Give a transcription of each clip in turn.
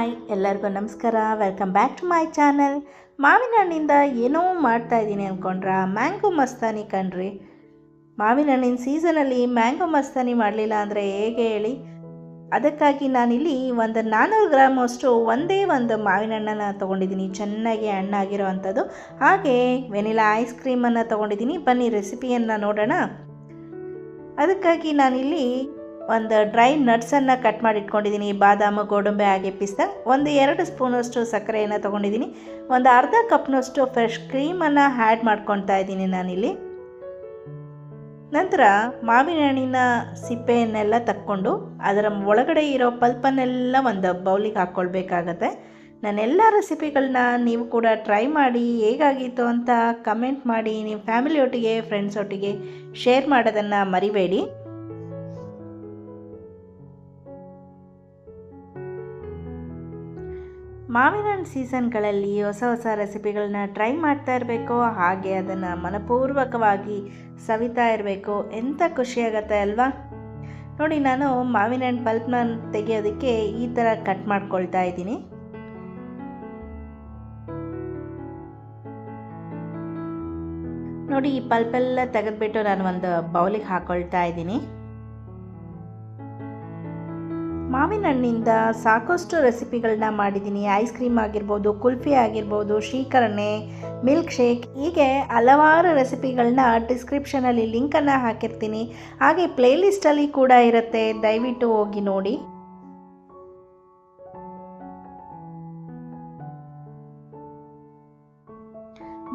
Hi ಎಲ್ಲರಿಗೂ ನಮಸ್ಕಾರ. Welcome back to my channel. ಮಾವಿನ ಹಣ್ಣಿಂದ ಏನೋ ಮಾಡ್ತಾಯಿದ್ದೀನಿ ಅಂದ್ಕೊಂಡ್ರಾ? ಮ್ಯಾಂಗೋ ಮಸ್ತಾನಿ ಕಣ್ರಿ. ಮಾವಿನ ಹಣ್ಣಿನ ಸೀಸನಲ್ಲಿ ಮ್ಯಾಂಗೋ ಮಸ್ತಾನಿ ಮಾಡಲಿಲ್ಲ ಅಂದರೆ ಹೇಗೆ ಹೇಳಿ? ಅದಕ್ಕಾಗಿ ನಾನಿಲ್ಲಿ ಒಂದು 400 ಗ್ರಾಮಷ್ಟು ಒಂದೇ ಒಂದು ಮಾವಿನ ಹಣ್ಣನ್ನು ತೊಗೊಂಡಿದ್ದೀನಿ, ಚೆನ್ನಾಗಿ ಹಣ್ಣಾಗಿರೋ ಅಂಥದ್ದು. ಹಾಗೆ ವೆನಿಲಾ ಐಸ್ ಕ್ರೀಮನ್ನು ತೊಗೊಂಡಿದ್ದೀನಿ. ಬನ್ನಿ ರೆಸಿಪಿಯನ್ನು ನೋಡೋಣ. ಅದಕ್ಕಾಗಿ ನಾನಿಲ್ಲಿ ಒಂದು ಡ್ರೈ ನಟ್ಸನ್ನು ಕಟ್ ಮಾಡಿ ಇಟ್ಕೊಂಡಿದ್ದೀನಿ. ಬಾದಾಮು, ಗೋಡಂಬಿ ಹಾಗೆ ಪಿಸ್ತಾ. ಒಂದು 2 ಸ್ಪೂನಷ್ಟು ಸಕ್ಕರೆಯನ್ನು ತೊಗೊಂಡಿದ್ದೀನಿ. ಒಂದು ಅರ್ಧ ಕಪ್ನಷ್ಟು ಫ್ರೆಶ್ ಕ್ರೀಮನ್ನು ಆ್ಯಡ್ ಮಾಡ್ಕೊತಾ ಇದ್ದೀನಿ ನಾನಿಲ್ಲಿ. ನಂತರ ಮಾವಿನ ಹಣ್ಣಿನ ಸಿಪ್ಪೆಯನ್ನೆಲ್ಲ ತಕ್ಕೊಂಡು ಅದರ ಒಳಗಡೆ ಇರೋ ಪಲ್ಪನ್ನೆಲ್ಲ ಒಂದು ಬೌಲಿಗೆ ಹಾಕ್ಕೊಳ್ಬೇಕಾಗತ್ತೆ. ನನ್ನೆಲ್ಲ ರೆಸಿಪಿಗಳನ್ನ ನೀವು ಕೂಡ ಟ್ರೈ ಮಾಡಿ ಹೇಗಾಗಿತ್ತು ಅಂತ ಕಮೆಂಟ್ ಮಾಡಿ. ನೀವು ಫ್ಯಾಮಿಲಿ ಒಟ್ಟಿಗೆ, ಫ್ರೆಂಡ್ಸ್ ಒಟ್ಟಿಗೆ ಶೇರ್ ಮಾಡೋದನ್ನು ಮರಿಬೇಡಿ. ಮಾವಿನ ಹಣ್ಣು ಸೀಸನ್ಗಳಲ್ಲಿ ಹೊಸ ಹೊಸ ರೆಸಿಪಿಗಳನ್ನ ಟ್ರೈ ಮಾಡ್ತಾ ಇರಬೇಕು, ಹಾಗೆ ಅದನ್ನು ಮನಪೂರ್ವಕವಾಗಿ ಸವಿತಾ ಇರಬೇಕು. ಎಂಥ ಖುಷಿಯಾಗತ್ತೆ ಅಲ್ವಾ? ನೋಡಿ, ನಾನು ಮಾವಿನ ಹಣ್ಣು ಪಲ್ಪ್ನ ತೆಗೆಯೋದಕ್ಕೆ ಈ ಥರ ಕಟ್ ಮಾಡ್ಕೊಳ್ತಾ ಇದ್ದೀನಿ. ನೋಡಿ, ಈ ಪಲ್ಪೆಲ್ಲ ತೆಗೆದುಬಿಟ್ಟು ನಾನು ಒಂದು ಬೌಲಿಗೆ ಹಾಕ್ಕೊಳ್ತಾ ಇದ್ದೀನಿ. ಮಾವಿನ ಹಣ್ಣಿಂದ ಸಾಕಷ್ಟು ರೆಸಿಪಿಗಳನ್ನ ಮಾಡಿದ್ದೀನಿ. ಐಸ್ ಕ್ರೀಮ್ ಆಗಿರ್ಬೋದು, ಕುಲ್ಫಿ ಆಗಿರ್ಬೋದು, ಶ್ರೀಕರಣೆ, ಮಿಲ್ಕ್ ಶೇಕ್, ಹೀಗೆ ಹಲವಾರು ರೆಸಿಪಿಗಳನ್ನ ಡಿಸ್ಕ್ರಿಪ್ಷನಲ್ಲಿ ಲಿಂಕನ್ನು ಹಾಕಿರ್ತೀನಿ. ಹಾಗೆ ಪ್ಲೇಲಿಸ್ಟಲ್ಲಿ ಕೂಡ ಇರುತ್ತೆ, ದಯವಿಟ್ಟು ಹೋಗಿ ನೋಡಿ.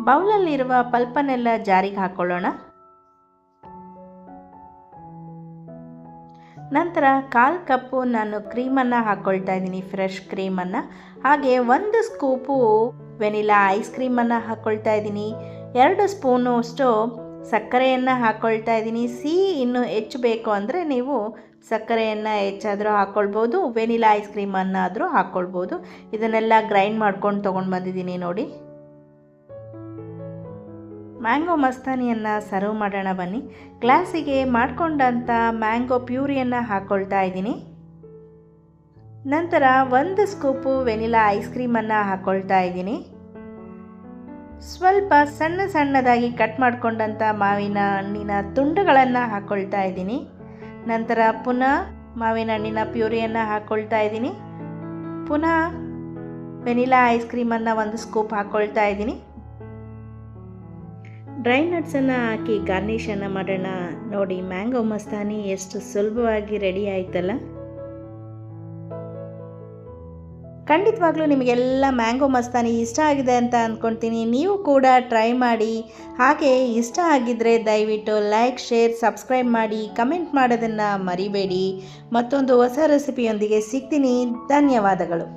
ಬೌಲಲ್ಲಿರುವ ಪಲ್ಪನ್ನೆಲ್ಲ ಜಾರಿಗೆ ಹಾಕ್ಕೊಳ್ಳೋಣ. ನಂತರ 1/4 ಕಪ್ಪು ನಾನು ಕ್ರೀಮನ್ನು ಹಾಕ್ಕೊಳ್ತಾ ಇದ್ದೀನಿ, ಫ್ರೆಶ್ ಕ್ರೀಮನ್ನು. ಹಾಗೆ 1 ಸ್ಕೂಪು ವೆನಿಲಾ ಐಸ್ ಕ್ರೀಮನ್ನು ಹಾಕ್ಕೊಳ್ತಾ ಇದ್ದೀನಿ. 2 ಸ್ಪೂನು ಅಷ್ಟು ಸಕ್ಕರೆಯನ್ನು ಹಾಕ್ಕೊಳ್ತಾ ಇದ್ದೀನಿ. ಸಿಹಿ ಇನ್ನೂ ಹೆಚ್ಚು ಬೇಕು ಅಂದರೆ ನೀವು ಸಕ್ಕರೆಯನ್ನು ಹೆಚ್ಚಾದರೂ ಹಾಕ್ಕೊಳ್ಬೋದು, ವೆನಿಲಾ ಐಸ್ ಕ್ರೀಮನ್ನಾದರೂ ಹಾಕ್ಕೊಳ್ಬೋದು. ಇದನ್ನೆಲ್ಲ ಗ್ರೈಂಡ್ ಮಾಡ್ಕೊಂಡು ತೊಗೊಂಡು ಬಂದಿದ್ದೀನಿ ನೋಡಿ. ಮ್ಯಾಂಗೋ ಮಸ್ತಾನಿಯನ್ನು ಸರ್ವ್ ಮಾಡೋಣ ಬನ್ನಿ. ಗ್ಲಾಸಿಗೆ ಮಾಡಿಕೊಂಡಂಥ ಮ್ಯಾಂಗೋ ಪ್ಯೂರಿಯನ್ನು ಹಾಕ್ಕೊಳ್ತಾ ಇದ್ದೀನಿ. ನಂತರ 1 ಸ್ಕೂಪು ವೆನಿಲಾ ಐಸ್ ಕ್ರೀಮನ್ನು ಹಾಕ್ಕೊಳ್ತಾ ಇದ್ದೀನಿ. ಸ್ವಲ್ಪ ಸಣ್ಣ ಸಣ್ಣದಾಗಿ ಕಟ್ ಮಾಡಿಕೊಂಡಂಥ ಮಾವಿನ ಹಣ್ಣಿನ ತುಂಡುಗಳನ್ನು ಹಾಕ್ಕೊಳ್ತಾ ಇದ್ದೀನಿ. ನಂತರ ಪುನಃ ಮಾವಿನ ಹಣ್ಣಿನ ಪ್ಯೂರಿಯನ್ನು ಹಾಕ್ಕೊಳ್ತಾ ಇದ್ದೀನಿ. ಪುನಃ ವೆನಿಲಾ ಐಸ್ ಕ್ರೀಮನ್ನು 1 ಸ್ಕೂಪ್ ಹಾಕ್ಕೊಳ್ತಾ ಇದ್ದೀನಿ. ಡ್ರೈ ನಟ್ಸನ್ನು ಹಾಕಿ ಗಾರ್ನಿಷನ್ನು ಮಾಡೋಣ. ನೋಡಿ, ಮ್ಯಾಂಗೋ ಮಸ್ತಾನಿ ಎಷ್ಟು ಸುಲಭವಾಗಿ ರೆಡಿ ಆಯ್ತಲ್ಲ. ಖಂಡಿತವಾಗ್ಲೂ ನಿಮಗೆಲ್ಲ ಮ್ಯಾಂಗೋ ಮಸ್ತಾನಿ ಇಷ್ಟ ಆಗಿದೆ ಅಂತ ಅಂದ್ಕೊಳ್ತೀನಿ. ನೀವು ಕೂಡ ಟ್ರೈ ಮಾಡಿ. ಹಾಗೆ ಇಷ್ಟ ಆಗಿದ್ದರೆ ದಯವಿಟ್ಟು ಲೈಕ್, ಶೇರ್, ಸಬ್ಸ್ಕ್ರೈಬ್ ಮಾಡಿ, ಕಮೆಂಟ್ ಮಾಡೋದನ್ನು ಮರಿಬೇಡಿ. ಮತ್ತೊಂದು ಹೊಸ ರೆಸಿಪಿಯೊಂದಿಗೆ ಸಿಗ್ತೀನಿ. ಧನ್ಯವಾದಗಳು.